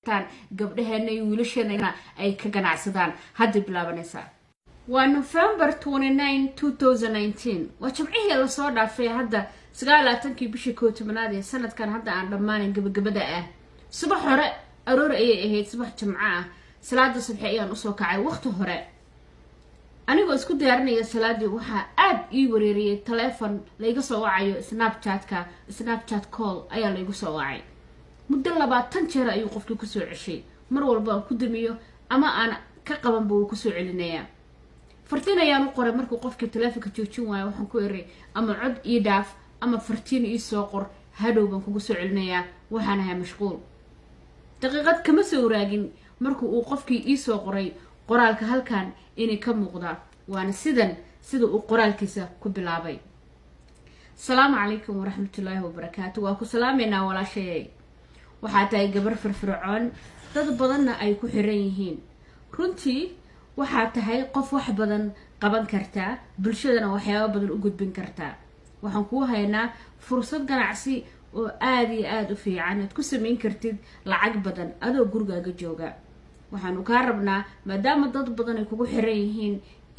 gabdhaheena iyo wiilasheena ay ka ganacsadaan hadda bilaabanaysaa. waa November 29 2019 waa jimcihii la soo dhaafay hadda 29kii bishii 11 ee sanadkan hadda aan dhammaan gabagabada ah. subax hore aroor ayay ahayd, subax jimco ah, salaada subax ayaan u soo kacay waqti hore. anigoo isku diyaarinaya salaadii waxaa aad ii wareeriyay telephone layga soo wacayo Snapchat call ayaa laygu soo wacay. muddo 20 jeer ayuu qofkii ku soo ceshay, mar walba ku damiyo ama aan ka qaban buu ku soo celinayaa. fartiin ayaan u qoray markuu qofkii telefoonka joojin waayo, waxaan ku eray ama cod ii dhaaf ama fartiin ii soo qor, hadhow baan kugu soo celinayaa, waxaan ahay mashquul. daqiiqad kama soo raagin markuu uu qofkii ii soo qoray qoraalka halkan inay ka muuqda, waana sida uu qoraalkiisa ku bilaabay. Assalaamu calaykum waraxmatullaahi wabarakaatuh. waa ku salaameynaa walaashay. waxaa tahay gabar firfircoon, dad badanna ay ku xiran yihiin. runtii waxaa tahay qof wax badan qaban kartaa, bulshadana waxyaabo badan u gudbin kartaa. waxaan kuu haynaa fursad ganacsi oo aad iyo aad u fiican aad ku samayn kartid lacag badan adoo gurigaaga jooga. waxaanu kaa rabnaa maadaama dad badan ay kugu xiran yihiin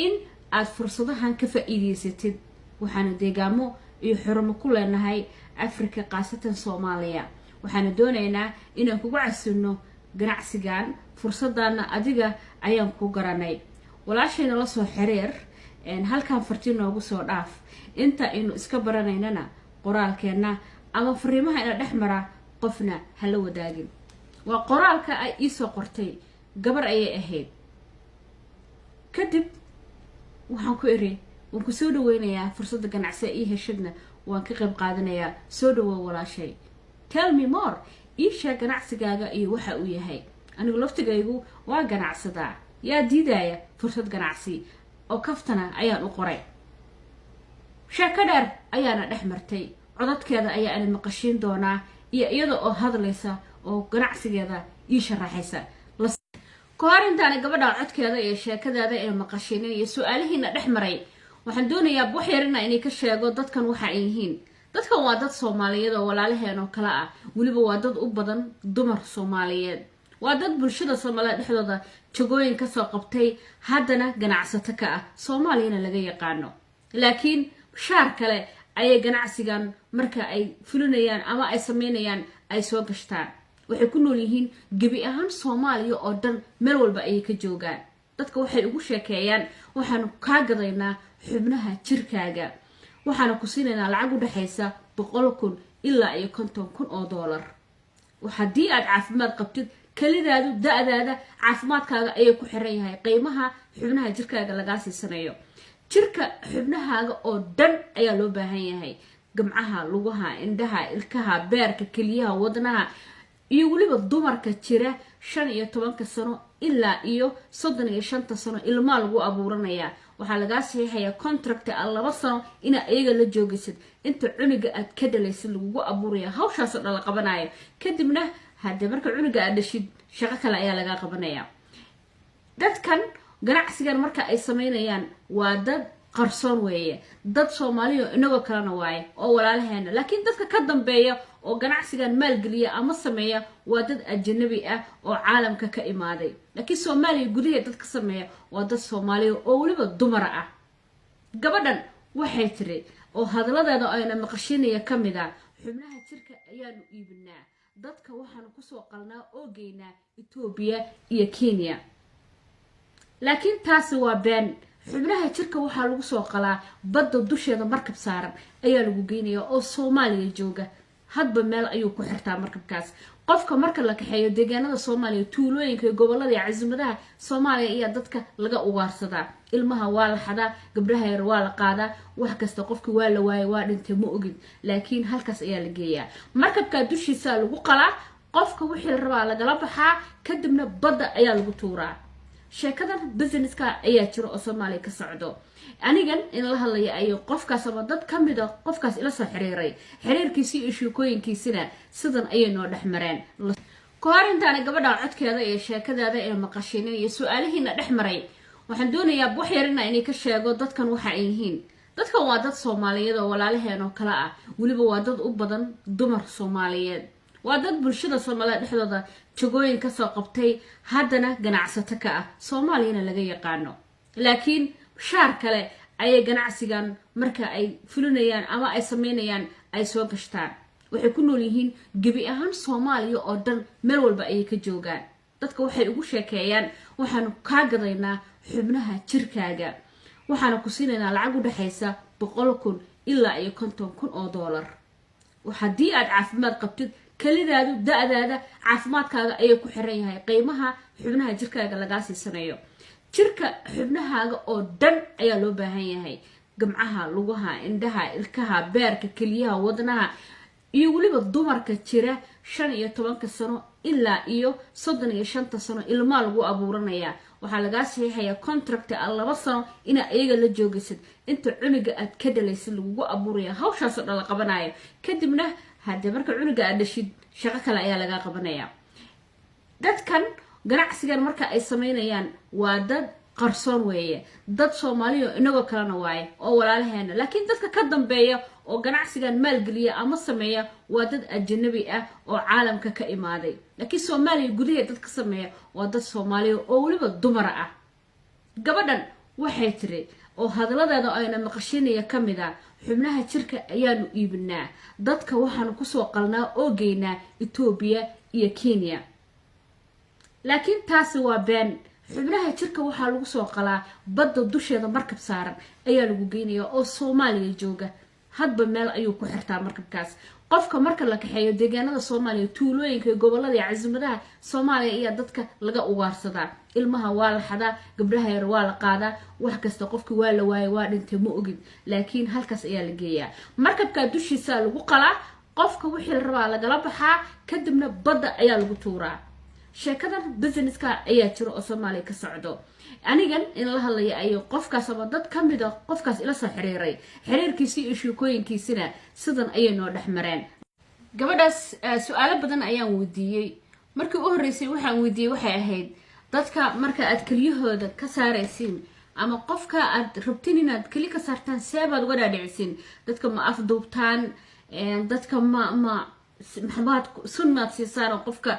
in aad fursadahan ka faa'iideysatid. waxaanu deegaamo iyo xurumo ku leenahay Afrika, qaasatan Soomaaliya. waxaanu doonaynaa inaan kugu casino ganacsigan. fursadana adiga ayaan ku garanay. walaashayna la soo xiriir, halkan fartiin noogu soo dhaaf. inta aynu iska baranaynana qoraalkeena ama fariimaha ina dhexmara qofna hala wadaagin. waa qoraalka ay ii soo qortay gabar ayay ahayd. kadib waxaan ku iri waan ku soo dhaweynayaa fursada ganacsi ii heshadna waan ka qayb qaadanayaa. soo dhawow walaashay, tell me more. ii sheeg ganacsigaaga iyo waxa uu yahay. anigu laftigaygu waa ganacsadaa, yaa diidaya fursad ganacsi oo kaftana ayaan u qoray. sheeko dheer ayaana dhex martay, codadkeeda ayaa ana maqashiin doonaa iyo iyada oo hadlaysa oo ganacsigeeda ii sharaxaysa. kahor intaana gabadha codkeeda iyo sheekadeeda ee maqashiinin iyo su'aalihiina dhex maray, waxaan doonayaa wax yarina inay ka sheego dadkan waxa ay yihiin. dadkan waa dad Soomaaliyeed oo walaalaheen oo kala ah, waliba waa dad u badan dumar Soomaaliyeed. waa dad bulshada Soomaaliyeed dhexdooda jagooyin ka soo qabtay, haddana ganacsato ka ah, Soomaaliyana laga yaqaano. laakiin shaar kale ayay ganacsigan marka ay fulinayaan ama ay sameynayaan ay soo gashtaan. waxay ku nool yihiin gabi ahaan Soomaaliya oo dhan, meel walba ayay ka joogaan. dadka waxay ugu sheekeeyaan waxaanu kaa gadaynaa xubnaha jirkaaga, waxaana ku siinaynaa lacag u dhaxaysa 100,000 ilaa iyo 50,000 oo dollar. haddii aad caafimaad qabtid, kalidaadu da'daada caafimaadkaaga ayay ku xiran yahay qiimaha xubnaha jirkaaga lagaa siisanayo. jirka xubnahaaga oo dhan ayaa loo baahan yahay: gamcaha, lugaha, indhaha, ilkaha, beerka, keliyaha, wadnaha, iyo waliba dumarka jira 15 sano ilaa iyo 35 sano ilmaa lagu abuuranayaa. waxaa lagaa saxiixayaa contract 2 sano ina ayaga la joogaysid inta cuniga aad ka dhalaysid lagugu abuuraya. hawshaas oo la qabanayo kadibna hadda marka cuniga aad dhashid shaqo kale ayaa laga qabanaya. dadkan ganacsigan marka ay sameynayaan waa dad qarsoon weeye, dad Soomaaliya inagoo kalena waaye oo walaalaheena. laakiin dadka ka dambeeya oo ganacsigan maalgeliya ama sameeya waa dad ajnabi ah oo caalamka ka imaaday. laakiin Soomaaliya gudaheeda dadka sameeya waa dad Soomaaliya oo waliba dumar ah. gabadhan waxay tiri oo hadaladeeda ayna maqashinaya kamid ah, xubnaha jirka ayaanu iibinaa, dadka waxaanu ku soo qalnaa oo geynaa Itoobiya iyo Kenya. laakiin taasi waa been. xubnaha jirka waxaa lagu soo qalaa badda dusheeda markab saaran ayaa lagu geynayaa oo Soomaaliya jooga. hadba meel ayuu ku xirtaa markabkaas. qofka marka la kaxeeyo deegaanada Soomaaliya, tuulooyinka iyo gobolada iyo caasimadaha Soomaaliya ayaa dadka laga ugaarsadaa. ilmaha waa la xadaa, gabdhaha yar waa la qaadaa, wax kasta qofkii waa la waayay, waa dhintay ma ogid. laakiin halkaas ayaa la geeyaa. markabka dushiisa lagu qalaa, qofka wixii la rabaa lagala baxaa, kadibna badda ayaa lagu tuuraa. sheekadan businesska ayaa jiro oo Soomaaliya ka socdo. anigan in la hadlayo ay qofkaas ama dad kamid ah qofkaas ila soo xiriiray, xiriirkiisa iyo sheekooyinkiisina sidan ayay noo dhexmareen. kahor intaana gabadha codkeeda iyo sheekadeeda ee maqashiinin iyo su'aalihiina dhex maray, waxaan doonayaa wax yarina inay ka sheego dadkan waxa ay yihiin. dadkan waa dad Soomaaliyeed oo walaalaheen oo kala ah, waliba waa dad u badan dumar Soomaaliyeed. waa dad bulshada Soomaaliyeed dhexdooda jagooyin ka soo qabtay haddana ganacsato ka ah Soomaaliyana laga yaqaano laakiin shaar kale ayay ganacsigan marka ay fulinayaan ama ay sameynayaan ay soo gashtaan waxay ku nool yihiin gabi ahaan Soomaaliya oo dhan meel walba ay ka joogaan dadka waxay ugu sheekeeyaan waxaan ka gadaynaa xubnaha jirkaaga waxaan ku siinaynaa lacag u dhaxaysa 100,000 ilaa iyo 50,000 oo dollar waxadii aad caafimaad qabtid kalidaadu da'daada caafimaadkaaga ayay ku xiran yahay qiimaha xubnaha jirkaaga laga siisanayo jirka xubnahaaga oo dhan ayaa loo baahan yahay gamcaha lugaha indhaha ilkaha beerka kaliyaha wadnaha iyo waliba dumarka jira 15 sano ilaa iyo 35 sano ilma lagu abuuranaya waxa laga saxiixaya contract 2 sano ina ayaga la joogaysid inta cunuga aad ka dhalaysid lagu abuuraya hawshaas oo la qabanayo kadibna hadda marka cunuga aad dhashid shaqo kale ayaa laga qabanaya dadkan ganacsigan marka ay sameynayaan waa dad qarsoon weeye dad Soomaaliyo inagoo kalena waaye oo walaalaheena laakiin dadka ka dambeeya oo ganacsigan maalgeliya ama sameeya waa dad ajnabi ah oo caalamka ka imaaday laakiin Soomaaliya gudaheeda dadka sameeya waa dad Soomaaliyo oo waliba dumar ah gabadhan waxay tiri oo hadaladeeda ayna maqashinaya kamida xubnaha jirka ayaanu iibinaa dadka waxaan ku soo qalnaa oo geynaa Ethiopia iyo Kenya laakiin taasi waa been xubnaha jirka waxa lagu soo qalaa badda dusheeda markab saaran ayaa lagu geynayaa oo Soomaaliya jooga hadba meel ayuu ku xirtaa markabkaas qofka marka la kaxeeyo deegaanada Soomaaliya tuulooyinka iyo gobolada iyo caasimadaha Soomaaliya iyo dadka laga ugaarsadaa ilmaha waa la xadaa gabdhaha yar waa la qaadaa wax kasta qofkii waa la waayay waa dhintay ma ogid laakiin halkaas ayaa la geeyaa markabka dushiisa lagu qalaa qofka wixii la rabaa laga baxaa kadibna badda ayaa lagu tuuraa sheekadan businesska ayaa jiro oo Soomaaliya ka socdo anigan in la hadlayo ay qofkaas ama dad kamid ah qofkaas ila soo xiriiray xiriirkiisii iyo shaqooyinkiisina sidan ayay noo dhaxmareen gabadhaas su'aalo badan ayaan weydiiyay markii u horeysay waxaan weydiiyay waxay ahayd dadka marka aad kaliyahooda ka saaraysiin ama qofka aad rabtiin inaad kali ka saartaan seebaad uga dhaadhicisiin dadka ma afduubtaan dadka ma maxbaad sunnaad siisaan qofka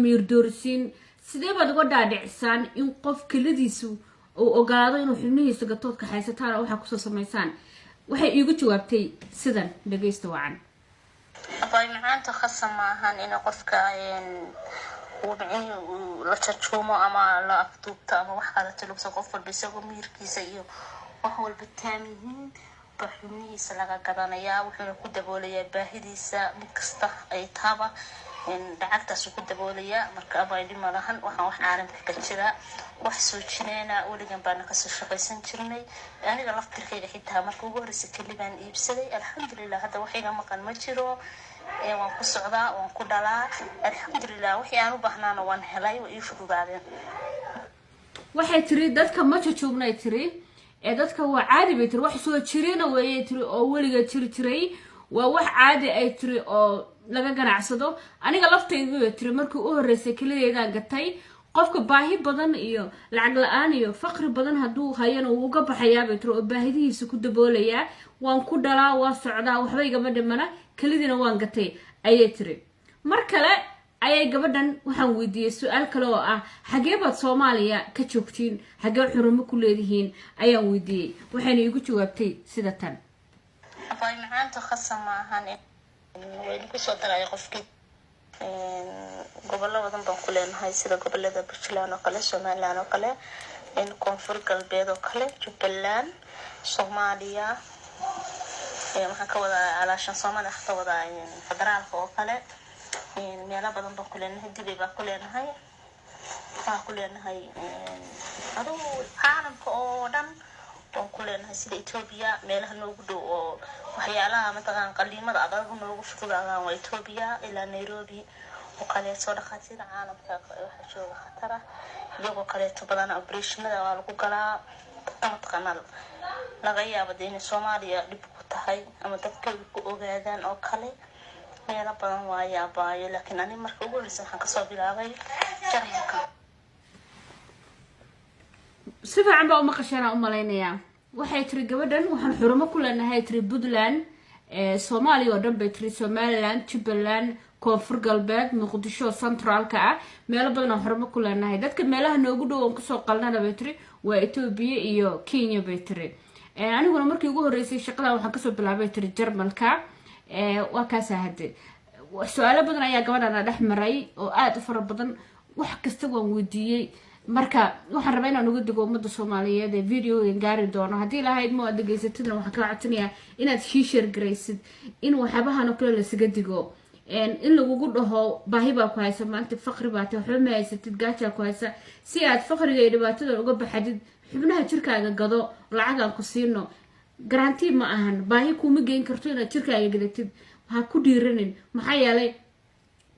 miyir doorisiin sidee baad uga dhaadhicisaan in qof kalidiisu uu ogaado inuu xubnihiisa gatood ka haysataan waxa ku soo sameeysan waxay iigu jawaabtay sidan dhageysta wacan abay maanta khasam maahan in qofka uu la charjumo ama la afduubto ama wax kale talubso qof walba isagoo miirkiisa iyo wax walba taamihin xubnihiisa laga gadanayaa wuxuu ku daboolayaa baahidiisa mid kasta ay taaba lacagtaas ku daboolaya marka abay dhimalahan waxaan wax caalamka ka jira wax soo jireena waligan baan ka soo shaqaysan jirnay aniga laftirkayga xitaa markii ugu horeysay kalibaan iibsaday alxamdulillah hadda wax iga maqan ma jiro waan ku socdaa waan ku dhalaa alxamdulillah wixii aan u baahnaana waan helay oo ii fududaadeen waxay tiri dadka ma joojoognay tiri dadka waa caadi bay tiri wax soo jireena weeyay tiri oo waliga jiray waa wax caadi ay tiri oo laga ganacsado aniga laftaydu way tiri markii u horeysay kaliyeedaan gatay qofka baahi badan iyo lacag la'aan iyo faqri badan haduu hayana uu uga baxayaa bay tiri oo baahidiisa ku daboolaya waan ku dhalaa waa socdaa waxba igama dhimana kalidina waan gatay ayay tiri mar kale ayay gabadhan waxaan weydiiyay su'aal kale oo ah xagee baad Soomaaliya ka joogtiin xagee xurumo ku leedihiin ayaan weydiiyay waxayna iigu jawaabtay sida tan abay maanta khasam maahan way ku soo daray qofkii gobolada badan baan ku leenahay sida gobolada Puntland oo kale Soomaaliland oo kale in koonfur galbeed oo kale Jubbaland Soomaaliya waxaan ka wada alaashan Soomaaliya xataa wada federaalka oo kale meelo badan baan ku leenahay dibay baan ku leenahay waxaan ku leenahay adoo caalamka oo dhan waan ku leenahay sida Ethiopia meelaha noogu dhow oo waxyaalaha mataqaan qaliimada adag noogu fududaadaan waa Ethiopia ilaa Nairobi oo kale soo dhaqaatiida caalamka waxa jooga khatar ah iyagoo kale badan operationada waa lagu galaa mataqaan laga yaabo in Soomaaliya dib ku tahay ama dadka ku ogaadaan oo kale meelo badan waa yaabaayo laakiin ani markii ugu horeysay waxaan ka soo bilaabay Jarmalka si fiican baa uma qashana u maleynaya waxay tiri gabadhan waxaan xurumo ku leenahay tiri Puntland Soomaaliya oo dhan bay tiri Somaliland Jubbaland koonfur galbeed muqdisho centralka ah meelo badan oo xormo ku leenahay dadka meelaha noogu dhow oo kasoo qalnana bay tiri waa Ethiopia iyo Kenya bay tiri aniguna markii ugu horeysay shaqada waxaan kasoo bilaabay tiri Jarmalka waa kaas ahade su'aalo badan ayaa gabadhana dhex maray oo aad u fara badan wax kasta waan weydiiyay marka waxaan rabaa inaan uga digo ummadda Soomaaliyeed ee video-ga gaari doono hadii ilaahay ma adeegsatidna waxaan ka codsanayaa inaad share gareysid in waxabahan oo kale la isaga digo in lagugu dhaho baahi baa ku haysa maanta faqri baa tahay waxba ma haysatid gaaja ku haysa si aad faqriga iyo dhibaatada uga baxdid xubnaha jirkaaga gado lacag aan ku siino garanti ma ahan baahi kuma geyn karto inaad jirkaaga gadatid ha ku dhiiranin maxaa yeelay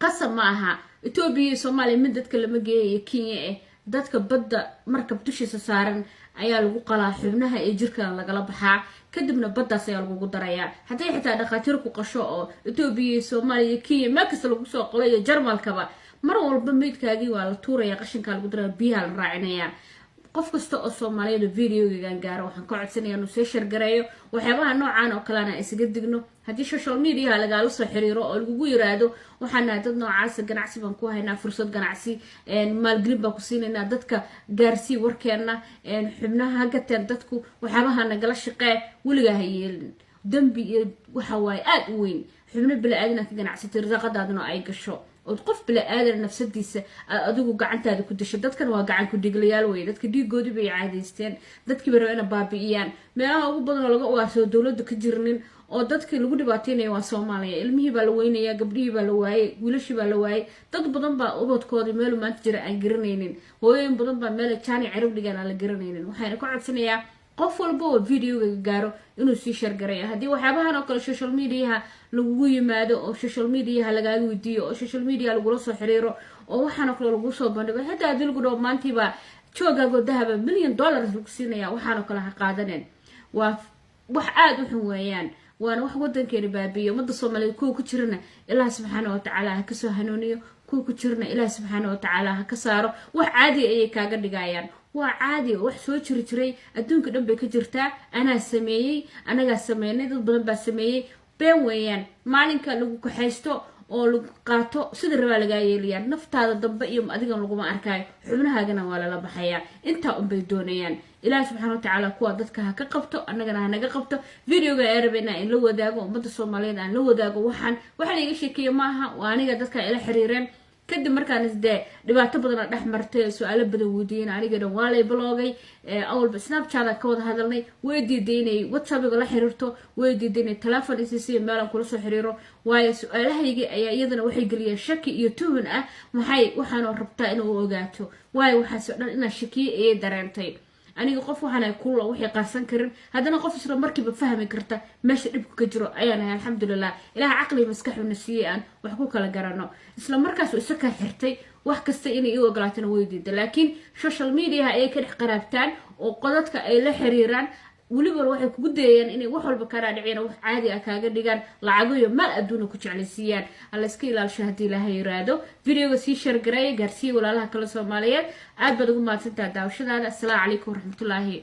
qasab ma aha Ethiopia iyo Soomaaliya mid dadka lama geeyo Kenya dadka badda markab dushiisa saaran ayaa lagu qalaa xubnaha ee jirka lagala baxaa kadibna baddaas ayaa lagu darayaa haddii xitaa dhaqaatiir ku qasho oo Ethiopia iyo Soomaaliya iyo Kenya ma kasta lagu soo qolayo Jarmalkaba mar walba meedkaagii waa la tuuraya qashinka lagu daraa biyaha la raacinaya qof kasta oo Soomaaliyeed video-ga gaaro waxaan ka codsanayaa inuu soo share gareeyo waxyaabaha noocan oo kale ah isaga digno haddii social media laga soo xiriiro oo lagu yiraahdo waxaan dad noocaas ganacsi baan ku haynaa fursad ganacsi maalgelin baan ku siinayna dadka gaarsii warkeena xubnaha gateen dadku waxyaabaha nagala shaqee waliga hayeelin dambi waxa way aad u weyn xubno bilaadan ka ganacsatay raqadaadna ay gasho oo qof bilaadan nafsadiisa adigu gacantaada ku disho dadkan waa gacan ku dhiglayaal way dadka dhiigoodi bay caadaysteen dadkii baro inay baabi'iyaan meelaha ugu badan oo laga waaso dawladda ka jirnin oo dadkii lagu dhibaateenay waa Soomaaliya ilmihii baa la weynayaa gabdhihii baa la waayay wiilashii baa la waayay dad badan baa ubadkooda meel maanta jira aan garanaynin hooyooyin badan baa meel jaani cirib dhigan aan la garanaynin waxaan ka codsanayaa qof walba oo video-ga gaaro inuu sii share gareeyo hadii waxyaabahan oo kale social media lagu yimaado oo social media laga weydiiyo oo social media lagu soo xiriiro oo waxaan oo kale lagu soo bandhigo hadaa hadii lagu dhaw maantiba joogaago dahaba $1 million lagu siinaya waxaan oo kale ha qaadaneen waa wax aad u xun weeyaan waana wax wadankeena baabiyo umada Soomaaliyeed ku jirna Ilaahay subhanahu wa ta'ala ha ka soo hanuuniyo ku jirna Ilaahay subhanahu wa ta'ala ha ka saaro wax caadi ay kaaga dhigayaan waa caadi wax soo jiray adduunka dhan bay ka jirtaa ana sameeyay anaga sameeynay dad badan baa sameeyay been weeyaan maalinka lagu ku haysto oo lagu qaato sida rabaa laga yeeliyaa naftaada dambe iyo adiga lagu ma arkay xubnahaagana waa la baxaya inta un bay doonayaan Ilaahay subhanahu wa ta'ala kuwa dadka ha ka qabto anagana ha naga qabto video-ga Arabina in la wadaago umada Soomaaliyeed aan la wadaago waxaan waxa laga sheekeeyo maaha waa aniga dadka ila xiriireen kadib markaan isdee dhibaato badan dhex martay su'aalo badan weydiin aniga waa lay bloogay awalba Snapchat ka wada hadalnay way diideynay WhatsApp-ga la xiriirto way diideynay telefoon isii meel aan kula soo xiriiro waayo su'aalahayga ayaa iyadana waxay galiyeen shaki iyo tuhun ah maxay waxaan rabtaa inuu ogaato waayo waxa soo dhan ina shakiye ee dareentay aniga qof waxaan ay kullo wixii qarsan karin hadana qof isla markiiba fahmi karta meesha dhibku ka jiro ayaan alxamdulillah ilaahay aqli maskaxuna siiyaan wax ku kala garano isla markaas uu isaka xirtay wax kasta inay u ogolaatana weydiida laakiin social media ay ka dhex qaraabtaan oo qodadka ay la xiriiraan waliba waxay kugu dayeen inay wax walba ka raadiciyaan wax caadi ah kaaga dhigaan lacago iyo maal adduuna ku jeclaysiiyaan alla iska ilaalisho hadii Ilaahay yiraahdo video-ga sii share gareey gaarsiin walaalaha kala Soomaaliyeed aad baad ugu mahadsantahay daawashadaada assalaamu calaykum waraxmatullaahi